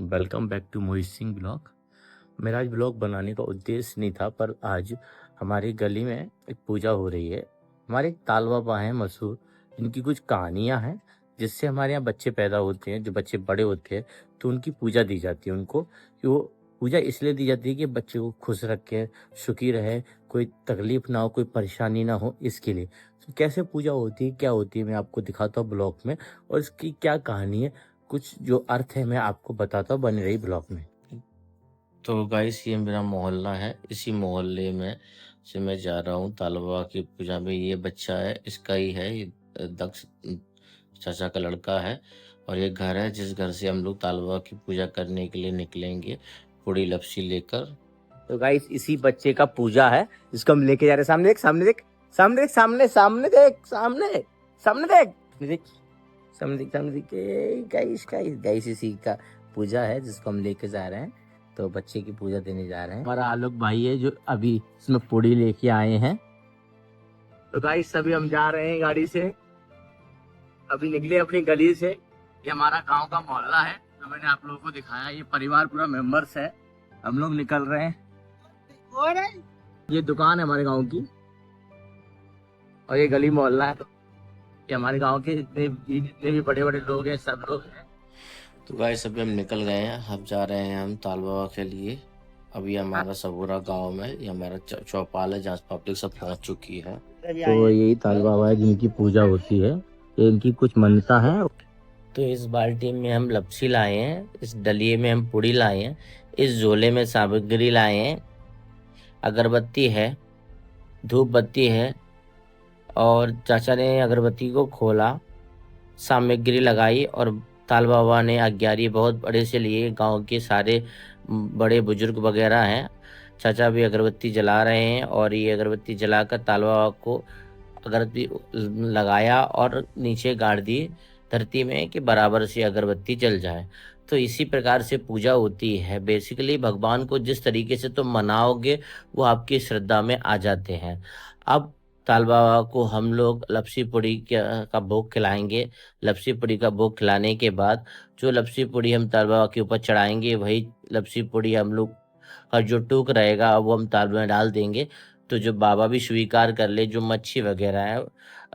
Welcome back to Mohit Singh blog. मेरा आज blog बनाने का उद्देश्य नहीं था, पर आज हमारी गली में एक पूजा हो रही है। हमारे एक ताल बाबा हैं मशहूर, इनकी कुछ कहानियां हैं जिससे हमारे यहाँ बच्चे पैदा होते हैं। जो बच्चे बड़े होते हैं तो उनकी पूजा दी जाती है उनको, कि वो पूजा इसलिए दी जाती है कि बच्चे को खुश रखे, सुखी रहे, कोई तकलीफ ना हो, कोई परेशानी ना हो, इसके लिए। तो कैसे पूजा होती है, क्या होती है, मैं आपको दिखाता हूँ ब्लॉग में, और इसकी क्या कहानी है, कुछ जो अर्थ है मैं आपको बताता हूँ, बने रही ब्लॉग में। तो गाइस, ये मेरा मोहल्ला है। इसी मोहल्ले में से मैं जा रहा हूँ ताल बाबा की पूजा में। ये बच्चा है, इसका ही है, ये दक्ष चाचा का लड़का है। और ये घर है जिस घर से हम लोग ताल बाबा की पूजा करने के लिए निकलेंगे, पूरी लपसी लेकर। तो गाइस, इसी बच्चे का पूजा है जिसको हम लेके जा रहे हैं। सामने देख, सामने देख, सामने देख, सामने सामने देख, सामने सामने देख, देख सामने देख, सामने देख। गाइस गाइस गाइस, इसी का पूजा है जिसको हम लेके जा रहे हैं। तो बच्चे की पूजा देने जा रहे हैं। हमारा आलोक भाई है जो अभी इसमें पूड़ी लेके आए हैं। तो गाइस, अभी हम जा रहे हैं गाड़ी से, अभी निकले अपनी गली से। ये हमारा गांव का मोहल्ला है जो मैंने आप लोगों को दिखाया। ये परिवार पूरा मेंबर्स है। हम लोग निकल रहे हैं। ये दुकान है हमारे गांव की, और ये गली मोहल्ला है। ये हमारे गांव के जितने भी बड़े बड़े लोग हैं, सब लोग हैं। तो गाइस, अभी हम निकल गए हैं। अब जा रहे हैं हम ताल बाबा के लिए। अभी हमारा सबूरा गांव में ये हमारा चौपाल है जहाँ पब्लिक सब पहुंच चुकी है। तो यही ताल बाबा है जिनकी पूजा होती है। इनकी कुछ मान्यता है। तो इस बाल्टी में हम लपसी लाए हैं, इस डलिए में हम पूड़ी लाए हैं, इस झोले में सामग्री लाए हैं। अगरबत्ती है, धूप बत्ती है, और चाचा ने अगरबत्ती को खोला, सामग्री लगाई, और ताल बाबा ने आज्ञारी बहुत बड़े से लिए। गांव के सारे बड़े बुजुर्ग वगैरह हैं। चाचा भी अगरबत्ती जला रहे हैं, और ये अगरबत्ती जलाकर ताल बाबा को अगरबत्ती लगाया और नीचे गाड़ दी धरती में कि बराबर से अगरबत्ती जल जाए। तो इसी प्रकार से पूजा होती है। बेसिकली भगवान को जिस तरीके से तुम मनाओगे वो आपकी श्रद्धा में आ जाते हैं। अब ताल बाबा को हम लोग लपसी पूड़ी का भोग खिलाएंगे। लपसी पूड़ी का भोग खिलाने के बाद जो लपसी पूड़ी हम ताल बाबा के ऊपर चढ़ाएंगे, वही लपसी पूड़ी हम लोग का जो टूक रहेगा वो हम ताल में डाल देंगे। तो जो बाबा भी स्वीकार कर ले, जो मच्छी वगैरह है,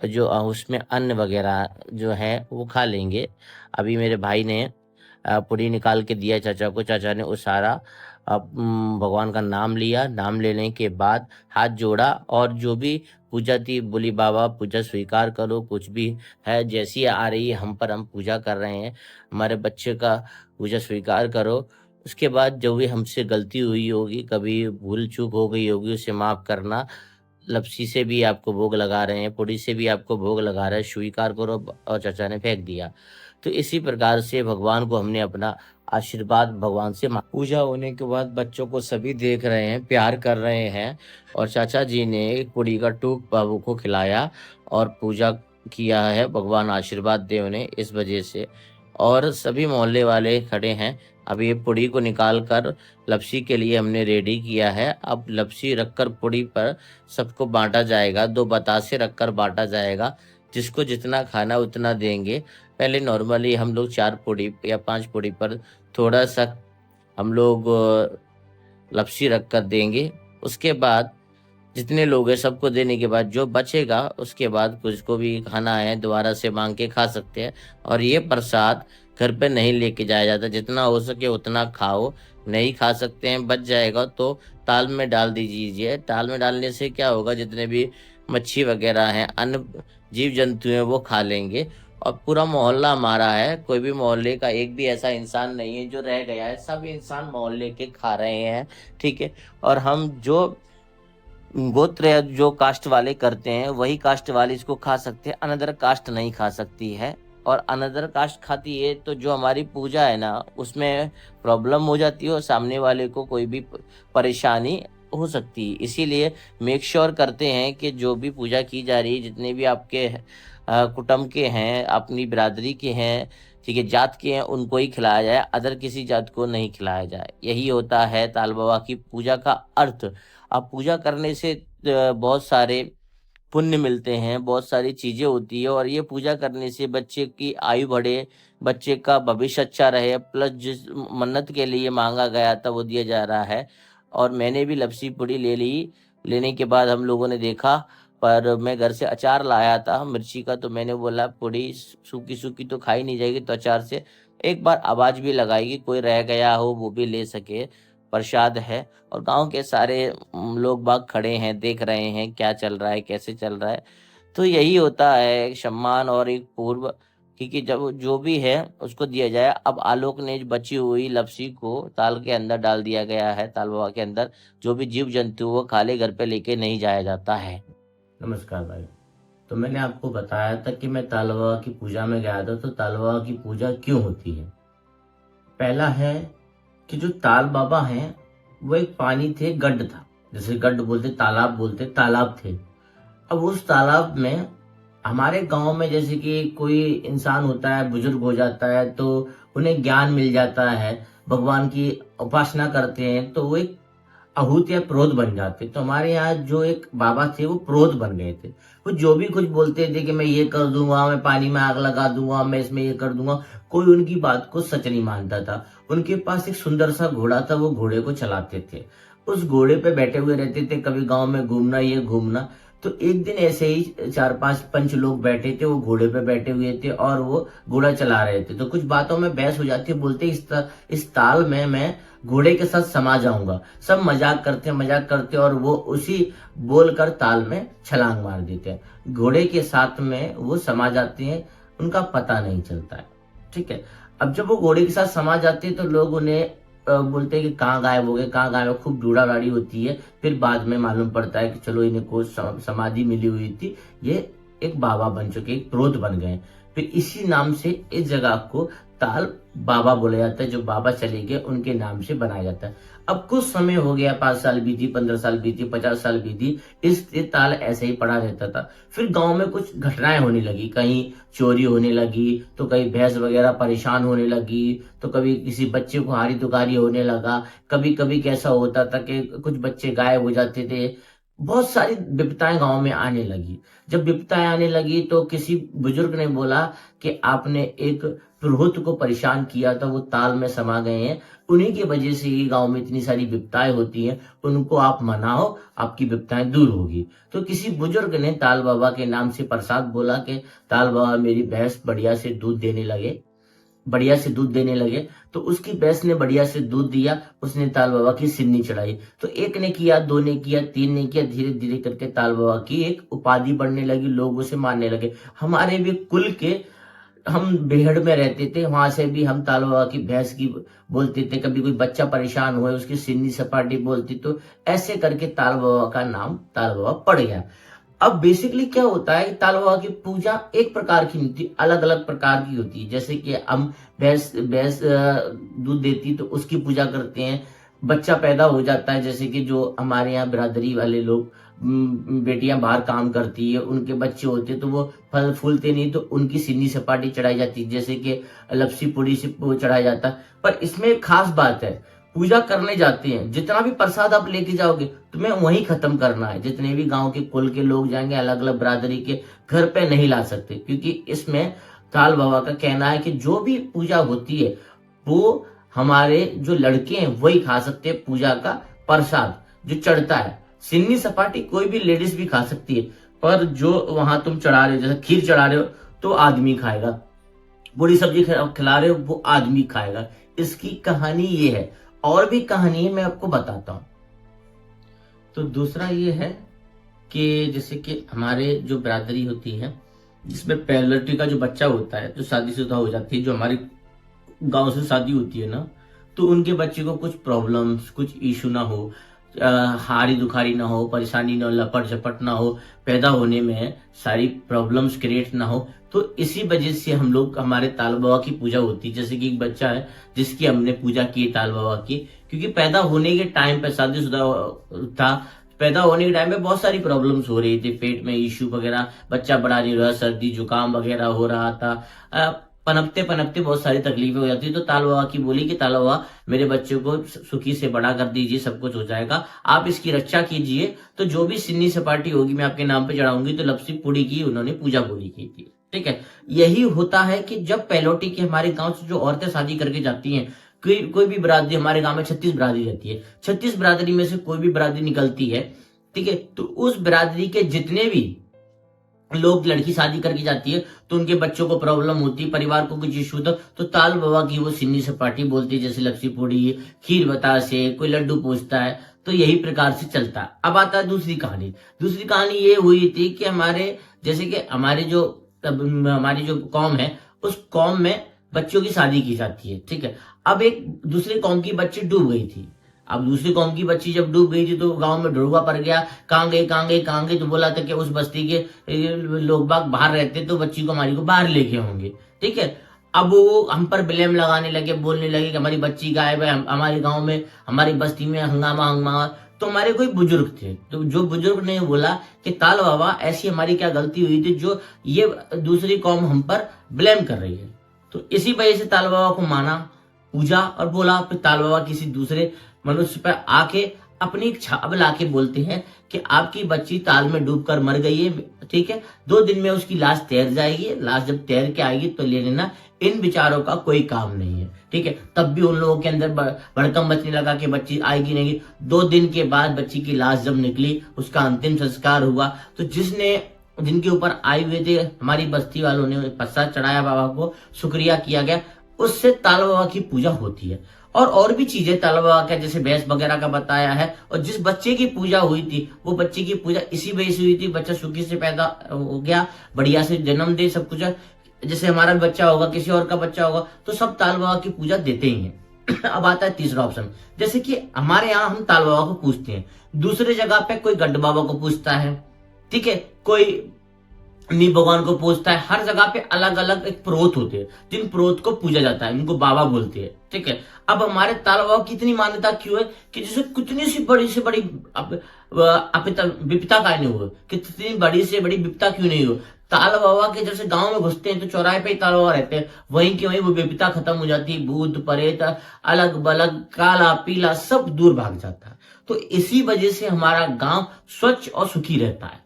जो उसमें अन्न वगैरह जो है वो खा लेंगे। अभी मेरे भाई ने पूड़ी निकाल के दिया चाचा को। चाचा ने वो सारा भगवान का नाम लिया। नाम लेने के बाद हाथ जोड़ा, और जो भी पूजा थी बोली, बाबा पूजा स्वीकार करो, कुछ भी है जैसी आ रही है हम पर, हम पूजा कर रहे हैं, हमारे बच्चे का पूजा स्वीकार करो। उसके बाद जो भी हमसे गलती हुई होगी, कभी भूल चूक हो गई होगी, उसे माफ करना। लपसी से भी आपको भोग लगा रहे हैं, पूड़ी से भी आपको भोग लगा रहे हैं, स्वीकार करो। और चाचा ने फेंक दिया। तो इसी प्रकार से भगवान को हमने अपना आशीर्वाद भगवान से पूजा होने के बाद बच्चों को सभी देख रहे हैं, प्यार कर रहे हैं। और चाचा जी ने एक पूड़ी का टूक बाबू को खिलाया और पूजा किया है। भगवान आशीर्वाद दे उन्हें इस वजह से। और सभी मोहल्ले वाले खड़े हैं। अभी ये पुड़ी को निकाल कर लपसी के लिए हमने रेडी किया है। अब लपसी रखकर पुड़ी पर सबको बांटा जाएगा। 2 बतासे रखकर बांटा जाएगा। जिसको जितना खाना उतना देंगे। पहले नॉर्मली हम लोग 4 पुड़ी या 5 पुड़ी पर थोड़ा सा हम लोग लपसी रख कर देंगे। उसके बाद जितने लोग हैं सबको देने के बाद जो बचेगा उसके बाद कुछ को भी खाना है दोबारा से मांग के खा सकते हैं। और ये प्रसाद घर पे नहीं लेके जाया जाता, जितना हो सके उतना खाओ। नहीं खा सकते हैं, बच जाएगा तो ताल में डाल दीजिए। ताल में डालने से क्या होगा, जितने भी मच्छी वगैरह हैं, अन्य जीव जंतु हैं, वो खा लेंगे। और पूरा मोहल्ला हमारा है, कोई भी मोहल्ले का एक भी ऐसा इंसान नहीं है जो रह गया है। सब इंसान मोहल्ले के खा रहे हैं, ठीक है। और हम जो गोत्र या जो कास्ट वाले करते हैं वही कास्ट वाले इसको खा सकते हैं, अनदर कास्ट नहीं खा सकती है। और अनदर कास्ट खाती है तो जो हमारी पूजा है ना उसमें प्रॉब्लम हो जाती है, और सामने वाले को कोई भी परेशानी हो सकती है। इसीलिए मेक श्योर करते हैं कि जो भी पूजा की जा रही है, जितने भी आपके कुटुंब के हैं, अपनी बिरादरी के हैं, ठीक है, जात के हैं, उनको ही खिलाया जाए, अदर किसी जात को नहीं खिलाया जाए। यही होता है ताल बाबा की पूजा का अर्थ। अब पूजा करने से बहुत सारे पुण्य मिलते हैं, बहुत सारी चीजें होती है। और ये पूजा करने से बच्चे की आयु बढ़े, बच्चे का भविष्य अच्छा रहे, प्लस जिस मन्नत के लिए मांगा गया था वो दिया जा रहा है। और मैंने भी लपसी पूड़ी ले ली। लेने के बाद हम लोगों ने देखा, पर मैं घर से अचार लाया था मिर्ची का, तो मैंने बोला पूड़ी सूखी सूखी तो खाई नहीं जाएगी, तो अचार से एक बार आवाज भी लगाएगी, कोई रह गया हो वो भी ले सके। प्रसाद है और गांव के सारे लोग बाग खड़े हैं, देख रहे हैं क्या चल रहा है, कैसे चल रहा है। तो यही होता है एक सम्मान और एक पूर्व, क्योंकि जब जो भी है उसको दिया जाए। अब आलोक ने बची हुई लपसी को ताल के अंदर डाल दिया गया है, ताल बाबा के अंदर। जो भी जीव जंतु वो खाली घर पे लेके नहीं जाया जाता है। नमस्कार भाई। तो मैंने आपको बताया था कि मैं ताल बाबा की पूजा में गया था। तो ताल बाबा की पूजा क्यों होती है? पहला है कि जो ताल बाबा हैं वो एक पानी थे, गड्ढ था, जैसे गड्ढ बोलते, तालाब बोलते, तालाब थे। अब उस तालाब में हमारे गांव में जैसे कि कोई इंसान होता है, बुजुर्ग हो जाता है, तो उन्हें ज्ञान मिल जाता है, भगवान की उपासना करते हैं, तो वो एक आहूत या प्रोत बन जाते। तो हमारे यहाँ जो एक बाबा थे वो प्रोत बन गए थे। वो जो भी कुछ बोलते थे कि मैं ये कर दूंगा, मैं पानी में आग लगा दूंगा, मैं इसमें ये कर दूंगा, कोई उनकी बात को सच नहीं मानता था। उनके पास एक सुंदर सा घोड़ा था, वो घोड़े को चलाते थे, उस घोड़े पे बैठे हुए रहते थे, कभी गांव में घूमना, ये घूमना। तो एक दिन ऐसे ही 4-5 पंच लोग बैठे थे, वो घोड़े पे बैठे हुए थे और वो घोड़ा चला रहे थे। तो कुछ बातों में बहस हो जाती है, बोलते इस ताल में मैं घोड़े के साथ समा जाऊंगा। सब मजाक करते और वो उसी बोलकर ताल में छलांग मार देते हैं, घोड़े के साथ में वो समा जाते हैं, उनका पता नहीं चलता है। ठीक है। अब जब वो घोड़े के साथ समा जाते हैं तो लोग उन्हें बोलते हैं कि कहाँ गायब हो गए, कहाँ गायब हो, खूब ढूंढाढूंढी होती है। फिर बाद में मालूम पड़ता है कि चलो इन्हें कोई समाधि मिली हुई थी, ये एक बाबा बन चुके, एक प्रोत बन गए। फिर इसी नाम से इस जगह को ताल बाबा बोला जाता है। जो बाबा चले गए उनके नाम से बनाया जाता है। अब कुछ समय हो गया, 5 साल बीती, 15 साल बीती, 50 साल बीती, इस ताल ऐसे ही पड़ा रहता था। फिर गांव में कुछ घटनाएं होने लगी, कहीं चोरी होने लगी, तो कहीं भैंस वगैरह परेशान होने लगी, तो कभी किसी बच्चे को हारी तुकारी होने लगा, कभी कभी कैसा होता था कि कुछ बच्चे गायब हो जाते थे। बहुत सारी विपताएं गांव में आने लगी। जब विपताएं आने लगी तो किसी बुजुर्ग ने बोला कि आपने एक पुरोहित को परेशान किया था, वो ताल में समा गए हैं, उन्हीं की वजह से ही गांव में इतनी सारी विपताएं होती हैं, उनको आप मनाओ, आपकी विपताएं दूर होगी। तो किसी बुजुर्ग ने ताल बाबा के नाम से प्रसाद बोला कि ताल बाबा मेरी भैंस बढ़िया से दूध देने लगे। तो उसकी भैंस ने बढ़िया से दूध दिया, उसने ताल बाबा की सिन्नी चढ़ाई। तो एक ने किया, 2 ने किया, 3 ने किया, धीरे धीरे करके ताल बाबा की एक उपाधि बढ़ने लगी, लोग उसे मानने लगे। हमारे भी कुल के, हम बेहड़ में रहते थे, वहां से भी हम ताल बाबा की भैंस की बोलते थे। कभी कोई बच्चा परेशान हुए उसकी सिन्नी सपाटी बोलती। तो ऐसे करके ताल बाबा का नाम ताल बाबा पड़ गया। अब बेसिकली क्या होता है, ताल बाबा की पूजा एक प्रकार की नहीं होती, अलग अलग प्रकार की होती है। जैसे कि हम भैंस दूध देती तो उसकी पूजा करते हैं। बच्चा पैदा हो जाता है, जैसे कि जो हमारे यहाँ बिरादरी वाले लोग, बेटियां बाहर काम करती है, उनके बच्चे होते तो वो फल फूलते नहीं, तो उनकी सिन्नी सपाटी चढ़ाई जाती है, जैसे कि लपसी पूड़ी से चढ़ाया जाता है। पर इसमें एक खास बात है, पूजा करने जाते हैं, जितना भी प्रसाद आप लेके जाओगे तुम्हें वहीं खत्म करना है। जितने भी गांव के कुल के लोग जाएंगे, अलग अलग बिरादरी के, घर पे नहीं ला सकते, क्योंकि इसमें ताल बाबा का कहना है कि जो भी पूजा होती है वो हमारे जो लड़के हैं वही खा सकते हैं, पूजा का प्रसाद जो चढ़ता है। सिन्नी सपाटी कोई भी लेडीज भी खा सकती है, पर जो वहां तुम चढ़ा रहे हो, जैसे खीर चढ़ा रहे हो तो आदमी खाएगा, पूरी सब्जी खिला रहे हो वो आदमी खाएगा। इसकी कहानी ये है। और भी कहानी है, मैं आपको बताता हूं। तो दूसरा ये है कि जैसे कि हमारे जो बिरादरी होती है, जिसमें पहले का जो बच्चा होता है, जो शादीशुदा हो जाती है, जो हमारी गांव से शादी होती है ना, तो उनके बच्चे को कुछ प्रॉब्लम्स, कुछ इशू ना हो, हारी दुखारी ना हो, परेशानी ना हो, लपट झपट ना हो, पैदा होने में सारी प्रॉब्लम्स क्रिएट ना हो। तो इसी वजह से हम लोग, हमारे ताल बाबा की पूजा होती है। जैसे कि एक बच्चा है जिसकी हमने पूजा की ताल बाबा की, क्योंकि पैदा होने के टाइम पे शादीशुदा था, पैदा होने के टाइम पे बहुत सारी प्रॉब्लम्स हो रही थी, पेट में इश्यू वगैरह, बच्चा बड़ा नहीं रहा, सर्दी जुकाम वगैरह हो रहा था, पनपते पनपते बहुत सारी तकलीफें हो जाती। तो ताल बाबा की बोली कि ताल बाबा मेरे बच्चे को सुखी से बड़ा कर दीजिए, सब कुछ हो जाएगा, आप इसकी रक्षा कीजिए। तो जो भी सिन्नी सपाटी होगी मैं आपके नाम पे चढ़ाऊंगी। तो लपसी पूड़ी की उन्होंने पूजा बोली की थी। ठीक है। यही होता है कि जब पहलौटी की हमारे गांव से जो औरतें शादी करके जाती हैं, कोई भी बिरादरी, हमारे गांव में 36 बिरादरी रहती है, 36 बिरादरी में से कोई भी बिरादरी निकलती है, ठीक है, तो उस बिरादरी के जितने भी लोग लड़की शादी करके जाती है तो उनके बच्चों को प्रॉब्लम होती है, परिवार को कुछ इशू होता, तो ताल बाबा की वो सिन्नी सपाटी बोलती है, जैसे लक्ष्मी पूड़ी, खीर बतासे, कोई लड्डू पूछता है, तो यही प्रकार से चलता है। अब आता है दूसरी कहानी। दूसरी कहानी ये हुई थी कि हमारे, जैसे कि हमारी जो कौम है, उस कौम में बच्चों की शादी की जाती है, ठीक है। अब एक दूसरे कौम की बच्ची डूब गई थी। अब दूसरी कौम की बच्ची जब डूब गई थी तो गांव में ढुड़वा पड़ गया, कहाँ गए कहाँ गए कहाँ गए, तो बोला था कि उस बस्ती के लोग बाग बाहर रहते तो बच्ची को हमारी को बाहर लेके होंगे, ठीक है। अब वो हम पर ब्लेम लगाने लगे, बोलने लगे कि हमारी बच्ची गायब है, हमारे गांव में, हमारी बस्ती में हंगामा हंगामा। तो हमारे कोई बुजुर्ग थे, तो जो बुजुर्ग ने बोला कि ताल बाबा ऐसी हमारी क्या गलती हुई थी जो ये दूसरी कौम हम पर ब्लेम कर रही है। तो इसी वजह से ताल बाबा को माना, पूजा, और बोला फिर ताल बाबा किसी दूसरे मनुष्य पर आके अपनी छाप लाके बोलते हैं कि आपकी बच्ची ताल में डूबकर मर गई है, ठीक है, 2 दिन में उसकी लाश तैर जाएगी, लाश जब तैर के आएगी तो ले लेना, इन विचारों का कोई काम नहीं है, ठीक है। तब भी उन लोगों के अंदर भड़कम मचने लगा कि बच्ची आएगी नहीं। 2 दिन के बाद बच्ची की लाश जब निकली, उसका अंतिम संस्कार हुआ, तो जिनके ऊपर आए हुए थे हमारी बस्ती वालों ने प्रसाद चढ़ाया, बाबा को शुक्रिया किया गया, उससे ताल बाबा की पूजा होती है। और भी चीजें ताल बाबा का, जैसे भैंस वगैरह का बताया है। और जिस बच्चे की पूजा हुई थी वो बच्चे की पूजा इसी वजह से हुई थी, बच्चा सुखी से पैदा हो गया, बढ़िया से जन्म दे, सब कुछ। जैसे हमारा बच्चा होगा, किसी और का बच्चा होगा, तो सब ताल बाबा की पूजा देते ही हैं। अब आता है तीसरा ऑप्शन, जैसे कि हमारे यहाँ हम ताल बाबा को पूछते हैं, दूसरे जगह पे कोई गड्ढ बाबा को पूछता है, ठीक है, कोई नी भगवान को पूजता है। हर जगह पे अलग अलग एक प्रोत होते हैं जिन प्रोत को पूजा जाता है, इनको बाबा बोलते हैं, ठीक है। अब हमारे ताल बाबा की इतनी मान्यता क्यों है कि जैसे कितनी सी बड़ी से बड़ी विपता का नहीं हो, कितनी बड़ी से बड़ी विपता क्यों नहीं हो, ताल बाबा के जैसे गांव में घुसते हैं तो चौराहे पे ही ताल बाबा रहते हैं, वहीं की वहीं वो विपता खत्म हो जाती है, भूत प्रेत अलग बलग काला पीला सब दूर भाग जाता है। तो इसी वजह से हमारा गांव स्वच्छ और सुखी रहता है,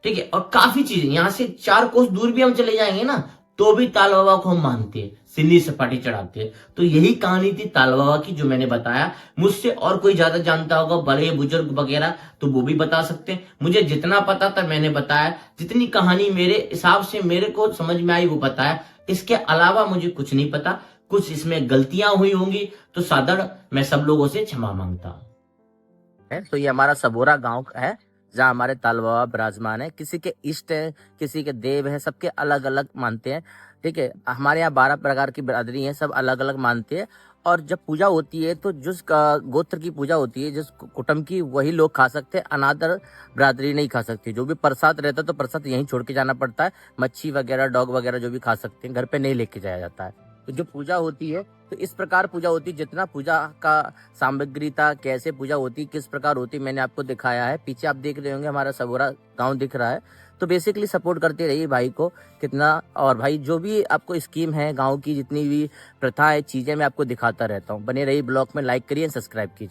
ठीक है। और काफी चीजें, यहाँ से 4 कोस दूर भी हम चले जाएंगे ना, तो भी ताल बाबा को हम मानते हैं, सिन्नी सपाटी चढ़ाते हैं। तो यही कहानी थी ताल बाबा की जो मैंने बताया। मुझसे और कोई ज्यादा जानता होगा, बड़े बुजुर्ग वगैरह, तो वो भी बता सकते हैं। मुझे जितना पता था मैंने बताया, जितनी कहानी मेरे हिसाब से मेरे को समझ में आई वो बताया। इसके अलावा मुझे कुछ नहीं पता, कुछ इसमें गलतियां हुई होंगी तो सादर मैं सब लोगों से क्षमा मांगता हूं। तो ये हमारा सबोरा गांव है जहाँ हमारे ताल बाबा विराजमान है। किसी के इष्ट है, किसी के देव है, सबके अलग अलग मानते हैं, ठीक है। हमारे यहाँ 12 प्रकार की बिरादरी है, सब अलग अलग मानते हैं। और जब पूजा होती है तो जिस गोत्र की पूजा होती है, जिस कुटुंब की, वही लोग खा सकते हैं, अनादर बिरादरी नहीं खा सकती। जो भी प्रसाद रहता है तो प्रसाद यहीं छोड़ के जाना पड़ता है। मच्छी वगैरह, डॉग वगैरह जो भी खा सकते हैं, घर पे नहीं लेके जाया जाता है। तो जो पूजा होती है तो इस प्रकार पूजा होती है, जितना पूजा का सामग्री था, कैसे पूजा होती, किस प्रकार होती, मैंने आपको दिखाया है। पीछे आप देख रहे होंगे हमारा सबोरा गांव दिख रहा है। तो बेसिकली सपोर्ट करते रहिए भाई को कितना। और भाई जो भी आपको स्कीम है गांव की, जितनी भी प्रथा है, चीजें मैं आपको दिखाता रहता हूँ। बने रहिए, ब्लॉग में लाइक करिए, सब्सक्राइब कीजिए।